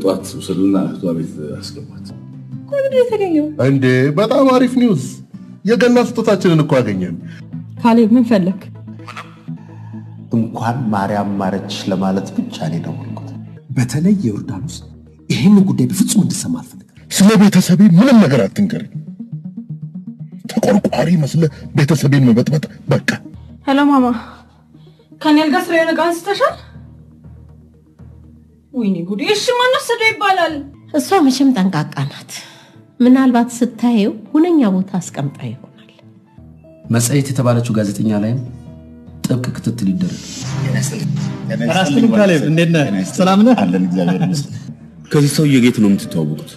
ጧት ወሰዱና እህቷ ቤት አስገባት። ቆይ ምን የተገኘው እንዴ? በጣም አሪፍ ኒውስ! የገና ስጦታችንን እኮ አገኘን። ካሌብ ምን ፈለክ? እንኳን ማርያም ማረች ለማለት ብቻ ነው ደወልኩት። በተለይ ዮርዳኖስ ይሄን ጉዳይ በፍጹም እንድሰማ አልፈልግም። ስለ ቤተሰቤ ምንም ነገር አትንገረኝ። ተቆርቋሪ መስለ ቤተሰቤን መበጥበጥ በቃ። ሄሎ ማማ፣ ከኔል ጋር ስለ የነገ አንስተሻል? ወይኔ ጉዴ! እሺ ማን ወሰደው ይባላል? እሷ መቼም ጠንቃቃ ናት። ምናልባት ስታየው ሁነኛ ቦታ አስቀምጣ ይሆናል። መጽሔት የተባለችው ጋዜጠኛ ላይም ጥብቅ ክትትል ይደረግ። ራስን ካሌብ እንዴት ነህ? ሰላም ነህ? አለን እግዚአብሔር ይመስገን። ከዚህ ሰውዬ ጋር ነው የምትተዋወቁት?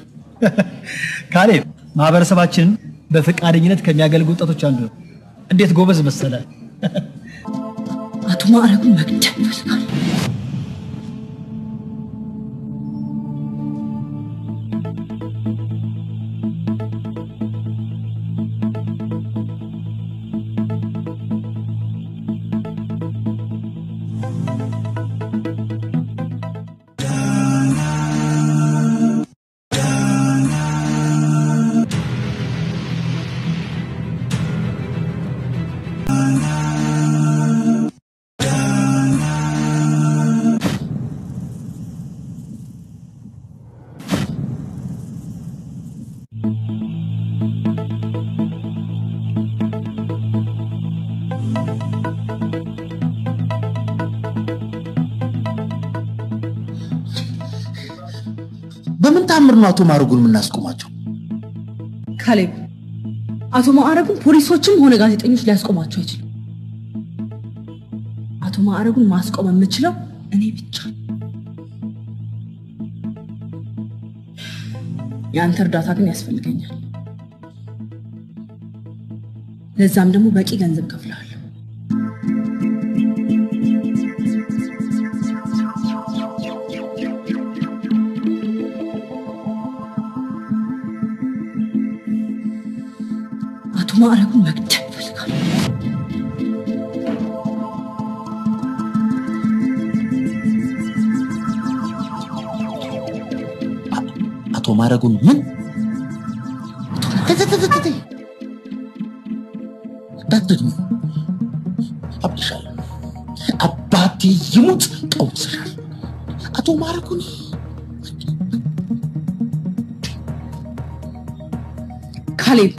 ካሌብ ማህበረሰባችንን በፈቃደኝነት ከሚያገልጉ ወጣቶች አንዱ ነው። እንዴት ጎበዝ መሰለ! አቶ ማዕረጉን መግደል ይፈልጋል። በምን ታምር ነው አቶ ማዕረጉን የምናስቆማቸው? ካሌብ አቶ ማዕረጉን ፖሊሶችም ሆነ ጋዜጠኞች ሊያስቆማቸው አይችሉም። አቶ ማዕረጉን ማስቆም የምችለው እኔ ብቻ። ያንተ እርዳታ ግን ያስፈልገኛል። ለዛም ደግሞ በቂ ገንዘብ ከፍላለሁ። አቶ ማዕረጉን መግደል ይፈልጋል። አቶ ማዕረጉን ምን? ዳድም አብሻል አባቴ ይሙት ቀውስሻል። አቶ ማዕረጉን ካሌብ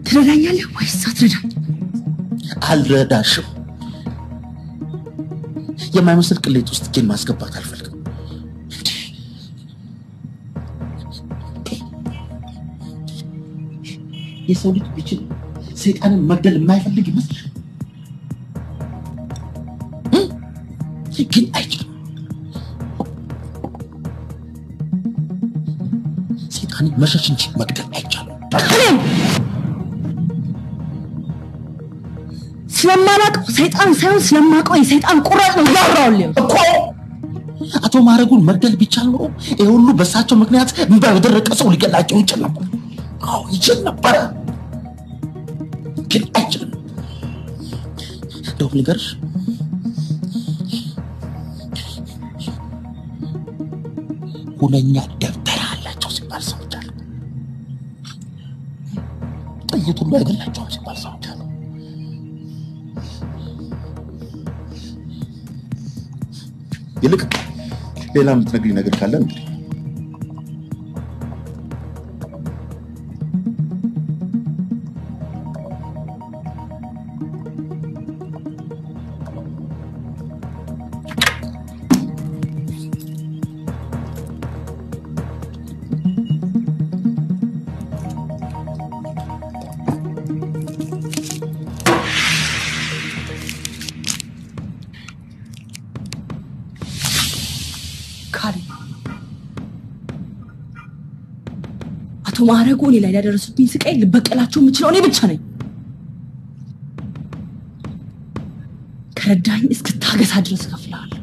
ትረዳኛለህ ወይስ አትረዳኝ? አልረዳሽም። የማይመስል ቅሌት ውስጥ ግን ማስገባት አልፈልግም። የሰው ልጅ ቢችል ሰይጣንን መግደል የማይፈልግ ይመስልሽ? ግን አይችልም። ሰይጣንን መሸሽ እንጂ መግደል አይቻልም። ስለማላውቀው ሰይጣን ሳይሆን ስለማውቀው የሰይጣን ቁራጭ ነው ያወራውልኝ እኮ። አቶ ማዕረጉን መግደል ቢቻል ነው ይሄ ሁሉ በሳቸው ምክንያት በደረቀ ሰው ሊገላቸው ይችል ነበር። አዎ ይችል ነበር፣ ግን አይችልም። እንደውም ልንገርሽ፣ ሁነኛ ደብተራ አላቸው ሲባል ሰምቻለሁ። ጥይቱን ላይ አይገላቸውም ሲባል ሰምቻለሁ። ይልቅ ሌላ የምትነግሪኝ ነገር ካለ እንዴ? አቶ ማዕረጉ እኔ ላይ ያደረሱብኝ ስቃይ ልበቀላቸው የምችለው እኔ ብቻ ነኝ። ከረዳኝ እስክታገሳ ድረስ እከፍልሃለሁ።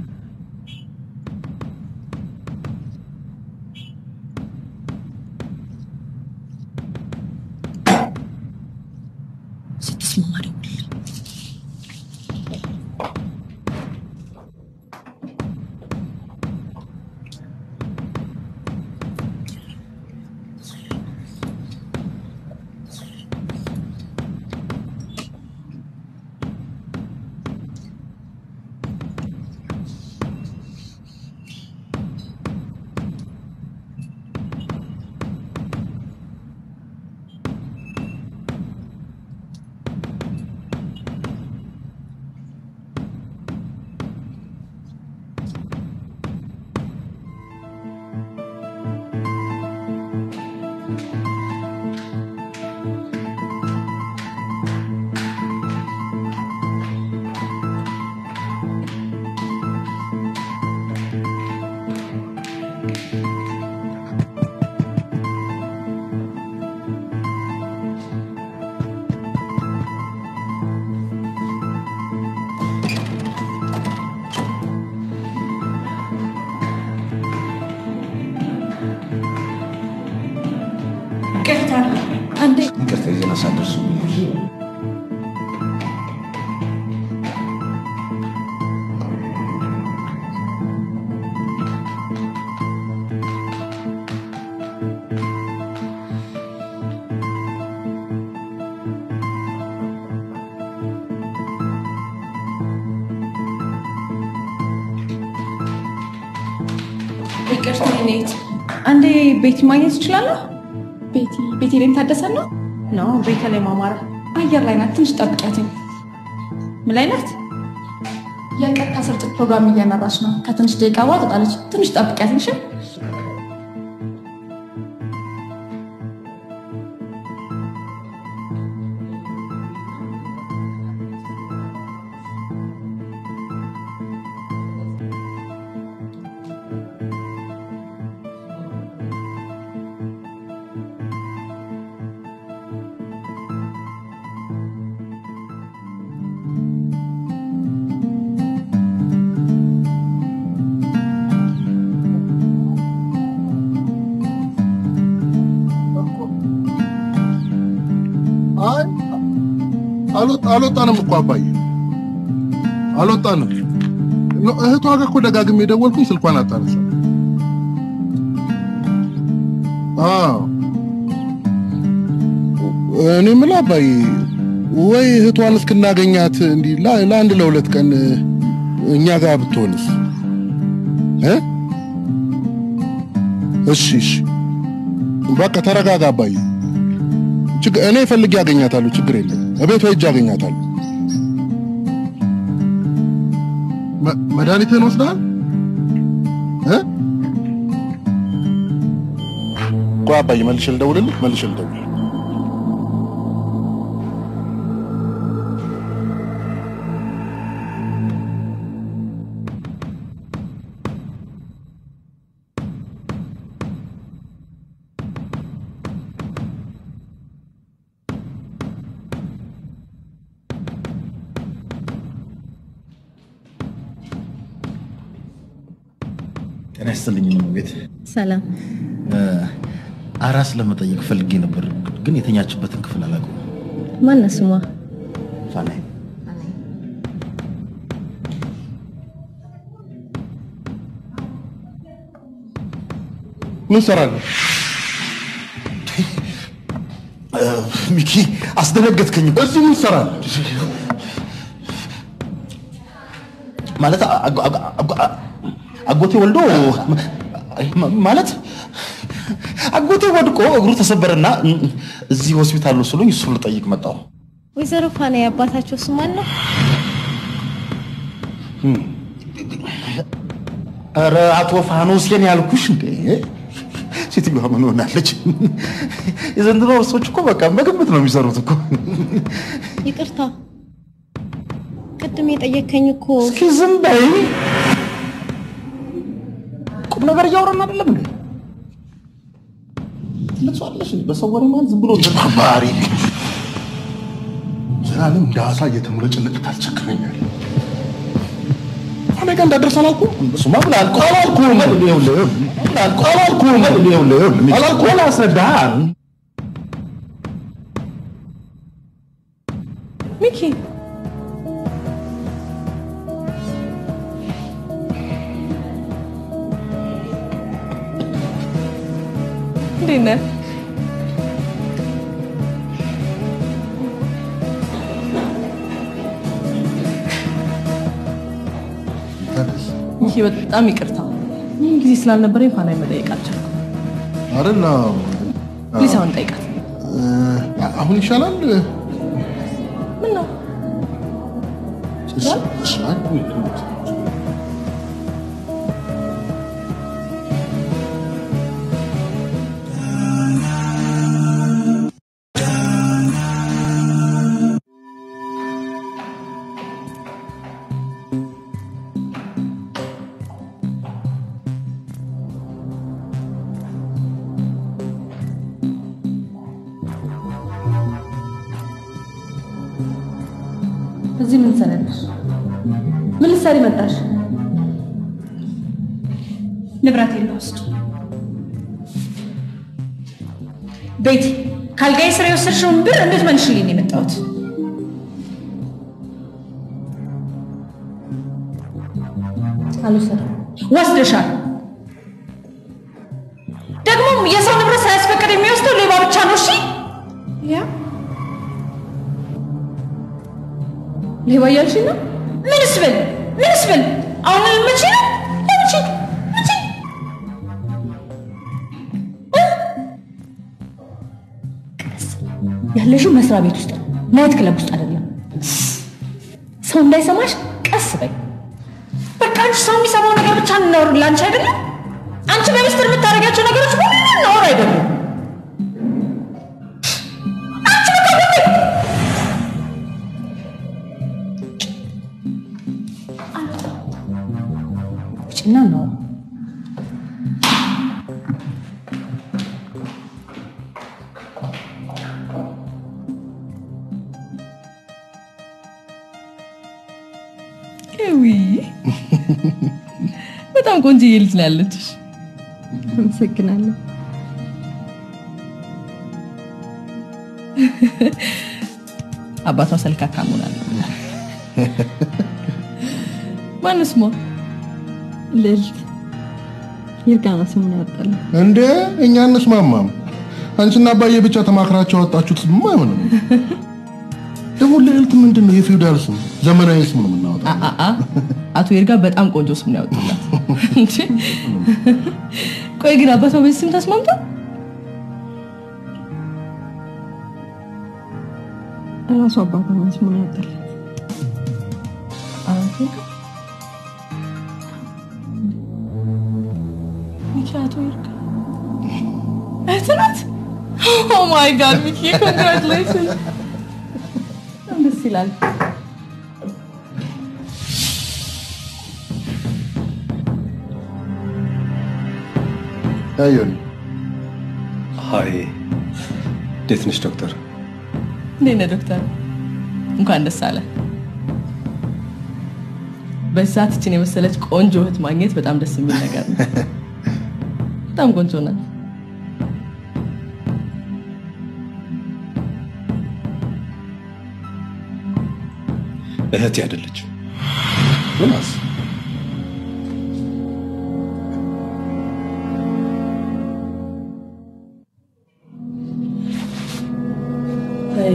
ስትስማማ ደውልልኝ። ቤቴን አሳደርሱ ይቅርታ ነኝ አንዴ ቤት ማግኘት ይችላል ቤቲ ለም ታደሰ ነው ቤተልሔም አማረ አየር ላይ ናት ትንሽ ጠብቂያት ምን ላይ ናት የቀጥታ ስርጭት ፕሮግራም እየመራች ነው ከትንሽ ደቂቃ በኋላ ትወጣለች ትንሽ ጠብቂያት እሺ አልወጣንም እኮ አባዬ አልወጣንም እህቷ ጋር እኮ ደጋግሜ ደወልኩኝ ስልኳን አታነሳም እኔ ምን አባዬ ወይ እህቷን እስክናገኛት እንዲ ለአንድ ለሁለት ቀን እኛ ጋር ብትሆንስ እሺ በቃ ተረጋጋ አባዬ እኔ ፈልጌ ያገኛታለሁ ችግር የለም እቤቷ ሂጅ አገኛታለሁ መድኃኒትህን ወስደሃል ቆይ አባዬ መልሼ ልደውልልህ ጤና ይስጥልኝ ነው ቤት ሰላም አራስ ለመጠየቅ ፈልጌ ነበር ግን የተኛችበትን ክፍል አላውቅም ማን ነው ስሟ ፋናይ ምን ሰራለህ ሚኪ አስደነገጥከኝ እዚህ ምን ሰራለህ ማለት አጎቴ ወልዶ ማለት አጎቴ ወድቆ እግሩ ተሰበረና እዚህ ሆስፒታል ነው ስለኝ እሱን ልጠይቅ መጣሁ ወይዘሮ ፋናይ አባታቸው ስም ማን ነው ኧረ አቶ ፋኖስ የኔ ያልኩሽ እንዴ ሴትዮዋ ምን ሆናለች የዘንድሮ እርሶች እኮ በቃ በግምት ነው የሚሰሩት እኮ ይቅርታ ቅድም የጠየከኝ እኮ እስኪ ዝም በይ ቁም ነገር እያወራን አይደለም እንዴ ትልጽዋለሽ በሰው ወሬ ማለት ዝም ብሎ ተባሪ ዘላለም ዳሳ እየተመለጨለጭ ታልቸክረኛል እኔ ጋር እንዳደርስ አላልኩም እሱማ አላልኩም አላልኩም አስረዳሃል ሚኪ እንዴት ነህ ይሄ በጣም ይቅርታ ምን ጊዜ ስላልነበረኝ ፋናይ መጠየቃቸው አይደል ፕሊስ አሁን ጠይቃት አሁን ይሻላል ምን ነው እዚህ ምን ሰነሽ ምን ልትሰሪ መጣሽ ንብረቴን ልወስድ ቤቲ ካልጋይ ስራ የወሰድሽውን ብር እንዴት መልሽልኝ ነው የመጣሁት? አልወሰድም። ወስደሻል። ደግሞ የሰው ንብረት ሳያስፈቅድ የሚወስደው ሌባ ብቻ ነው። እሺ ያ ሌባ እያልሽኝ ነው? ምንስ ብል አሁን መቼ ነው ያለሽው መስሪያ ቤት ውስጥ ናይት ክለብ ውስጥ አይደለም። ሰው እንዳይሰማሽ ቀስ በይ። በቃ አንቺ ሰው የሚሰማው ነገር ብቻ እናወራለን። አንቺ አይደለም አንቺ በሚስጥር የምታደርጋቸው ነገሮች ሁሉ እናወራ አይደለም። አንቺ በቃ ነው በጣም ቆንጆዬ ልጅ ናለች። አመሰግናለሁ። አባቷ ሰልካካ ሆናል። ማንስ ሞ ልጅ ይርጋና ስሙን ያወጣል እንዴ? እኛ እንስማማም። አንቺና አባዬ ብቻ ተማክራችሁ አወጣችሁት ስም አይሆንም። ደግሞ ልዕልት ምንድነው የፊውዳል ስም? ዘመናዊ ስም ነው የምናወጣው። አቶ ይርጋ በጣም ቆንጆ ስም ነው ያወጣላት እንዴ። ቆይ ግን አባቷ በዚህ ስም ተስማምታ? ራሱ አባቷ ነው ስሙን ያወጣላት። አቶ ይርጋ አይተናት። ኦ ማይ ጋድ ሚኪ ኮንግራቹሌሽንስ። ደስ ይላል። አዩን ሃይ እንዴት ነሽ ዶክተር? እንዴት ነህ ዶክተር? እንኳን ደስ አለ። በዛት እችን የመሰለች ቆንጆ እህት ማግኘት በጣም ደስ የሚል ነገር ነው። በጣም ቆንጆ ናት። እህቴ አይደለችም። ምንስ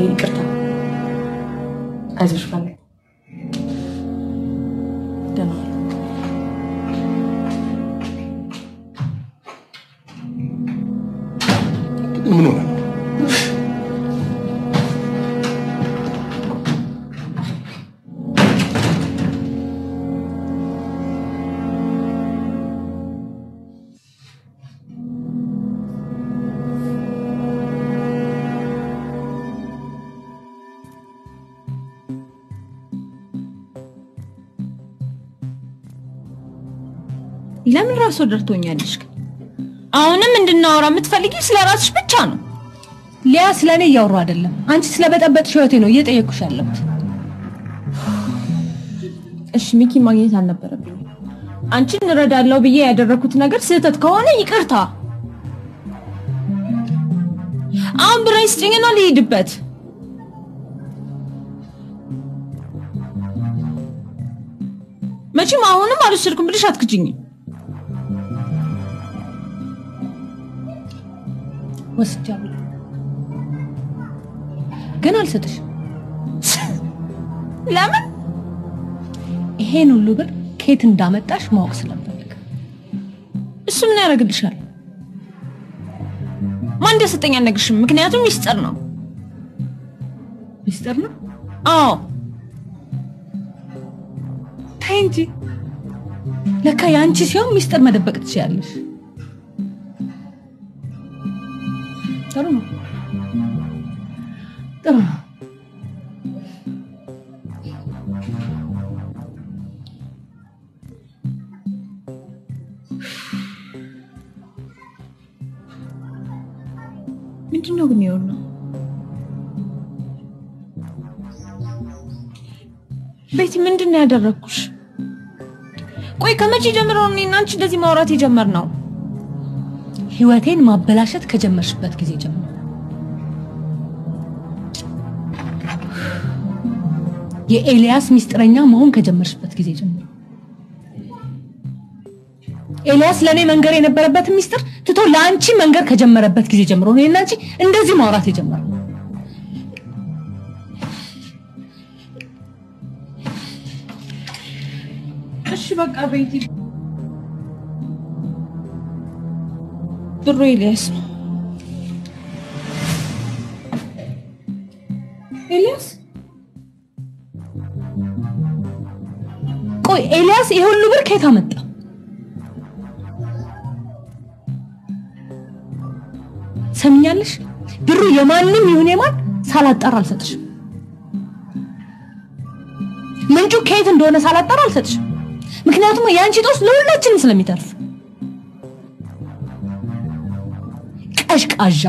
ይቅርታ። አይዞሽ ፋኒ ደህና ምን ሆነ? ለምን ራስ ወደርቶኛልሽ? አሁንም እንድናወራ የምትፈልጊው ስለራስሽ ብቻ ነው። ሊያ ስለኔ እያወራሁ አይደለም። አንቺ ስለበጠበጥሽ ህይወቴ ነው እየጠየቅኩሽ ያለሁት። እሺ ሚኪ ማግኘት አልነበረብኝ። አንቺን እረዳለሁ ብዬ ያደረኩት ነገር ስህተት ከሆነ ይቅርታ። አሁን ብራይ ስጭኝና ልሂድበት። መቼም አሁንም አልወሰድኩም ብለሽ አትክጂኝ። ወስጃለሁ ግን አልሰጥሽም። ለምን? ይሄን ሁሉ ብር ከየት እንዳመጣሽ ማወቅ ስለምፈልግ። እሱ ምን ያደርግልሻል? ማን እንደሰጠኝ አልነግርሽም፣ ምክንያቱም ሚስጥር ነው። ሚስጥር ነው? አዎ። ተይ እንጂ ለካ ያንቺ ሲሆን ሚስጥር መደበቅ ትችያለሽ። ጥሩ ነው ጥሩ ነው። ምንድነው ግን የሆነው? ቤቲ ምንድነው ያደረኩሽ? ቆይ ከመቼ ጀምሮ ነው እኔና አንቺ እንደዚህ ማውራት የጀመርነው? ህይወቴን ማበላሸት ከጀመርሽበት ጊዜ ጀምሮ። የኤልያስ ሚስጥረኛ መሆን ከጀመርሽበት ጊዜ ጀምሮ ኤልያስ ለኔ መንገር የነበረበት ሚስጥር ትቶ ለአንቺ መንገር ከጀመረበት ጊዜ ጀምሮ ነው እና አንቺ እንደዚህ ማውራት የጀመረው። እሺ በቃ ቤቲ ብሩ ኤልያስ ነው። ኤልያስ ቆይ ኤልያስ ይሄ ሁሉ ብር ከየት አመጣ? ሰምኛለሽ? ብሩ የማንም ይሁን የማን ሳላጣራ አልሰጥሽም። ምንጩ ከየት እንደሆነ ሳላጣራ አልሰጥሽም። ምክንያቱም ያንቺ ጦስ ለሁላችንም ስለሚተርፍ። ቀሽቃዣ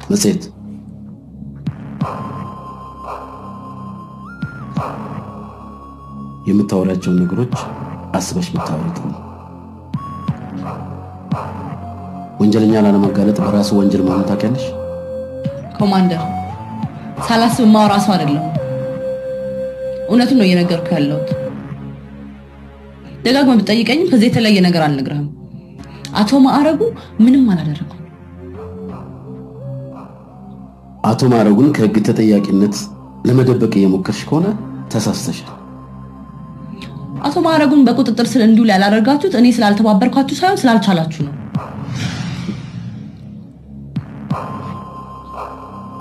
መጽሔት የምታወራቸውን ነገሮች አስበሽ የምታወሪት ነው። ወንጀለኛ ላለማጋለጥ በራሱ ወንጀል መሆኑን ታውቂያለሽ? ኮማንደር ሳላስብ ማውራ ሰው አይደለም። እውነቱን ነው እየነገርኩ ያለሁት። ደጋግመህ ብትጠይቀኝም ከዚህ የተለየ ነገር አልነግርህም። አቶ ማዕረጉ ምንም አላደረገም። አቶ ማዕረጉን ከህግ ተጠያቂነት ለመደበቅ የሞከርሽ ከሆነ ተሳስተሻል። አቶ ማዕረጉን በቁጥጥር ስር እንዲውል ያላደረጋችሁት እኔ ስላልተባበርኳችሁ ሳይሆን ስላልቻላችሁ ነው።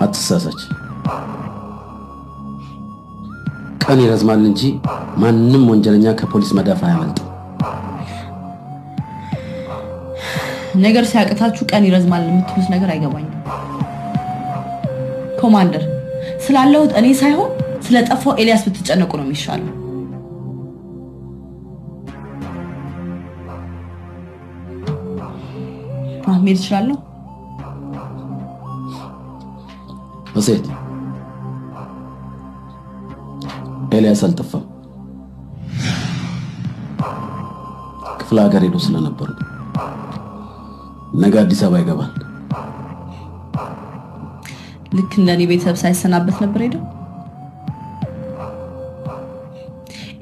አትሳሳች። ቀን ይረዝማል እንጂ ማንንም ወንጀለኛ ከፖሊስ መዳፍ አያመልጥም። ነገር ሲያቅታችሁ ቀን ይረዝማል የምትሉት ነገር አይገባኝም። ኮማንደር ስላለሁት እኔ ሳይሆን ስለጠፋው ኤልያስ ብትጨነቁ ነው የሚሻለው። አህሜድ ይችላል። መጽሔት ኤልያስ አልጠፋም። ክፍለ ሀገር ሄዶ ስለነበር ነገ አዲስ አበባ ይገባል። ልክ እንደኔ ቤተሰብ ሳይሰናበት ነበር ሄደው።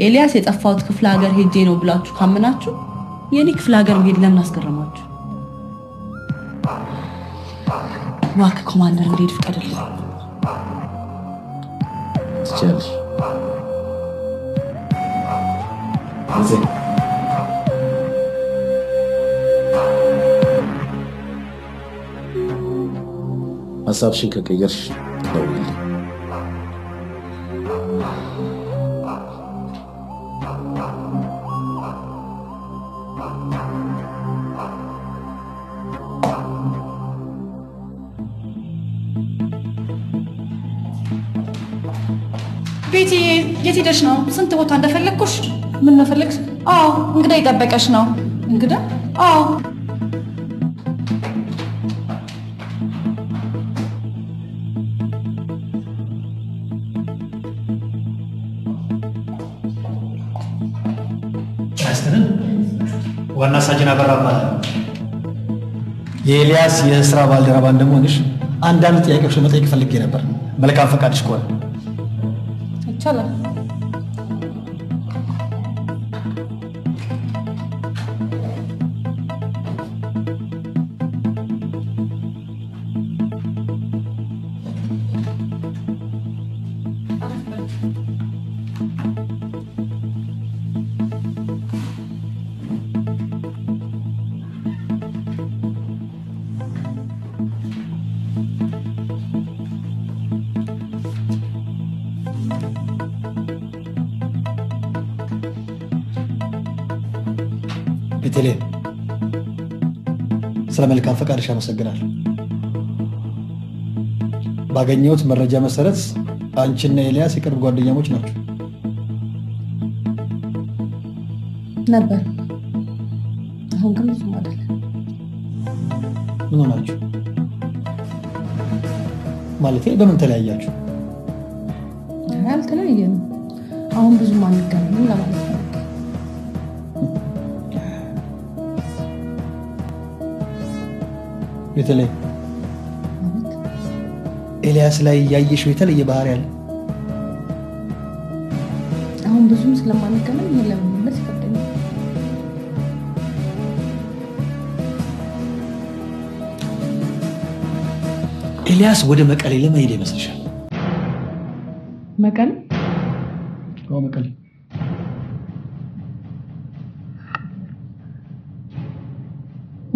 ኤልያስ የጠፋው ክፍለ ሀገር ሄጄ ነው ብላችሁ ካመናችሁ የኔ ክፍለ ሀገር መሄድ ለምን አስገረማችሁ? ዋክ ኮማንደር እንዴት ፍቀደልኝ። ትችያለሽ። እዚህ ሀሳብሽን ከቀየርሽ ደውዪልኝ። ቤቲ የት ሄደሽ ነው? ስንት ቦታ እንደፈለግኩሽ። ምን ነው ፈለግሽ? አዎ እንግዳ ይጠበቀሽ ነው። እንግዳ? አዎ ዋና ሳጅን አበራ እባላለሁ። የኤልያስ የስራ ባልደረባ እንደመሆንሽ አንዳንድ ጥያቄዎች ለመጠየቅ ፈልጌ ነበር። መልካም ፈቃድሽ ከሆነ ይቻላል። ቤተልሔም ስለ መልካም ፈቃድሽ አመሰግናለሁ። ባገኘሁት መረጃ መሰረት አንቺና ኤልያስ የቅርብ ጓደኛሞች ናቸው። ነበር። አሁን ግን ብዙም አይደለም። ምን ሆናችሁ? ማለቴ በምን ተለያያችሁ? አልተለያየንም። አሁን ብዙም አንገናኝም ለማለት ነው። በተለይ ኤልያስ ላይ ያየሽው የተለየ ባህሪ አለ? አሁን ብዙም ስለማንገናኝ ለመመለስ ይከብደኛል። ኤልያስ ወደ መቀሌ ለመሄድ ይመስልሻል? መቀሌ? አዎ መቀሌ።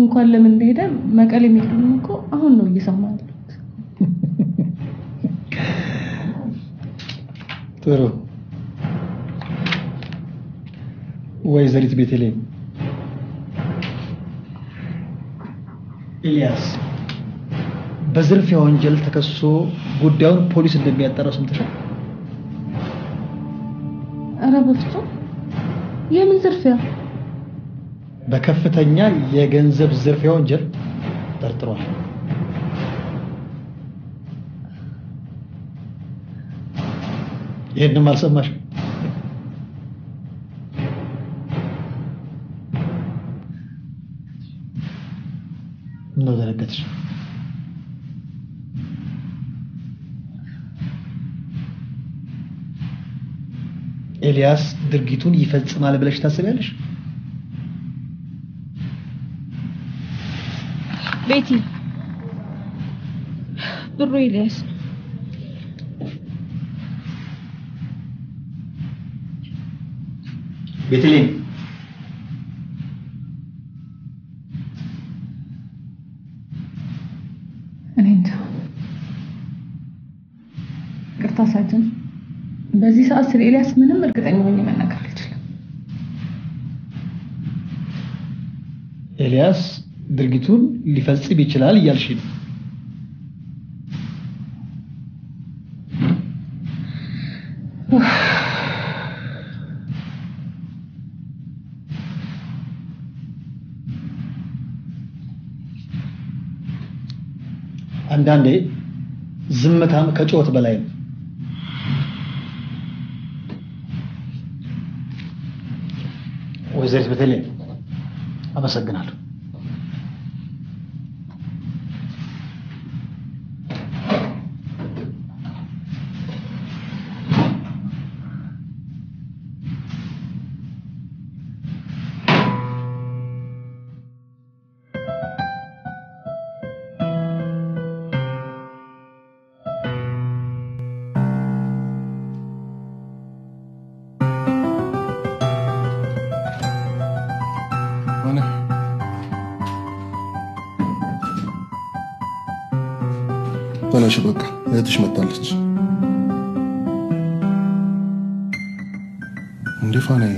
እንኳን ለምን እንደሄደ መቀሌ የሚሄድም እኮ አሁን ነው እየሰማሁ ያለሁት። ጥሩ ወይዘሪት ቤተልሔም፣ ኤልያስ በዝርፊያ ወንጀል ተከሶ ጉዳዩን ፖሊስ እንደሚያጣራ ሰምተሻል? ኧረ በፍጹም። የምን ዝርፊያ? በከፍተኛ የገንዘብ ዝርፊያ ወንጀል ተጠርጥሯል። ይሄንም አልሰማሽም? ነው ዘረገትሽ? ኤልያስ ድርጊቱን ይፈጽማል ብለሽ ታስቢያለሽ? ቤቲ ብሩ ኤልያስ ቤተልሔም እኔ እንጃ። ቅርታ ሳጅን፣ በዚህ ሰዓት ስለ ኤልያስ ምንም እርግጠኛ ሆኜ መናገር አልችልም። ኤልያስ ድርጊቱን ሊፈጽም ይችላል እያልሽ ነው? አንዳንዴ ዝምታም ከጩኸት በላይ ነው። ወይዘሪት ቤተልሔም አመሰግናለሁ። ተነሽ፣ በቃ እህትሽ መጣለች። እንዴ ፋናዬ፣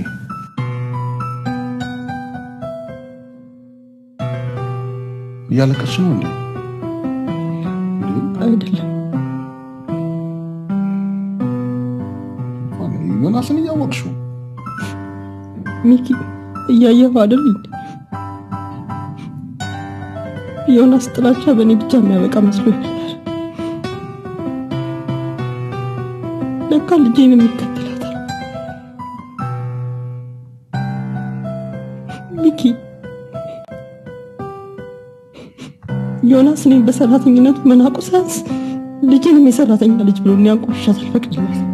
እያለቀስሽ ነው እንዴ? አይደለም ፋናዬ፣ ዮናስን እያወቅሽው ሚኪ፣ እያየሁ አይደል እንዴ? ዮናስ ጥላቻ በእኔ ብቻ የሚያበቃ መስሎኝ ነበር። ለካ ልጄንም ይከተላታል። ሚኪ፣ ዮናስ እኔን በሰራተኝነቱ መናቁ ሳያንስ ልጄንም የሰራተኛ ልጅ ብሎ እንዲያንቋሻት አልፈቅድለትም።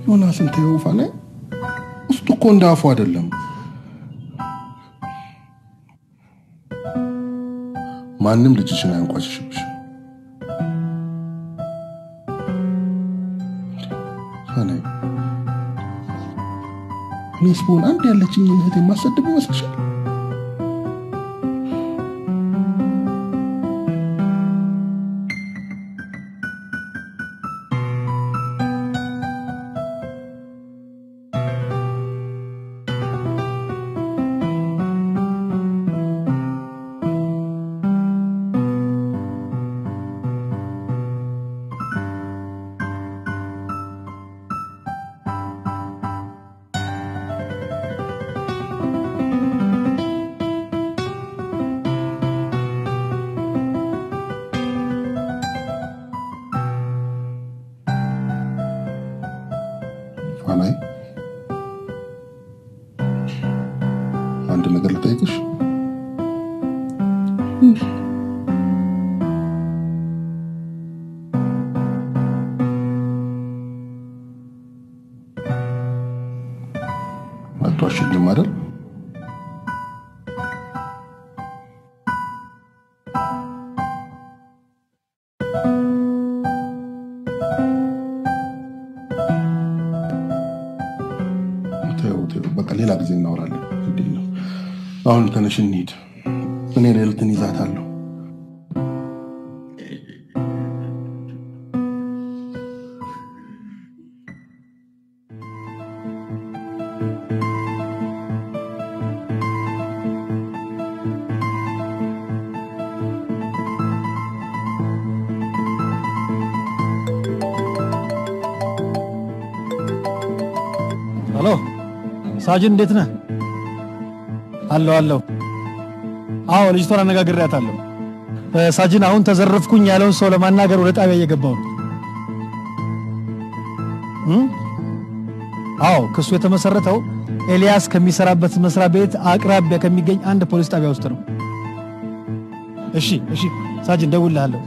ዮናስን ተይው ፋናዬ፣ ውስጡ እኮ እንዳፉ አይደለም። ማንም ልጅሽን አያንቋሽሽብሽ። ፋናዬ፣ እኔስ ብሆን አንድ ያለችኝ እህት የማሰድብ ይመስልሻል? አናይ አንድ ነገር ልጠይቅሽ አትዋሽኝም አይደል በቃ ሌላ ጊዜ እናወራለን እንዴ ነው አሁን ተነሽ እንሂድ እኔ ሌሊትን ይዛታለሁ ሄሎ ሳጅን እንዴት ነህ? አለው አዎ ልጅቷን አነጋግሬያታለሁ። ሳጅን አሁን ተዘረፍኩኝ ያለውን ሰው ለማናገር ወደ ጣቢያ እየገባው ነው። አዎ ክሱ የተመሰረተው ኤልያስ ከሚሰራበት መስሪያ ቤት አቅራቢያ ከሚገኝ አንድ ፖሊስ ጣቢያ ውስጥ ነው። እሺ ሳጅን ደውልልሃለሁ።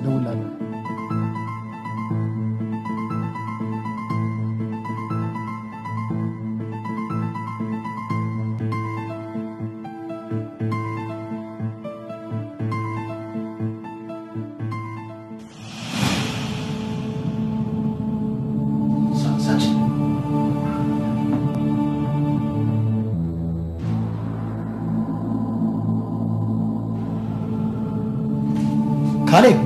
ካሌብ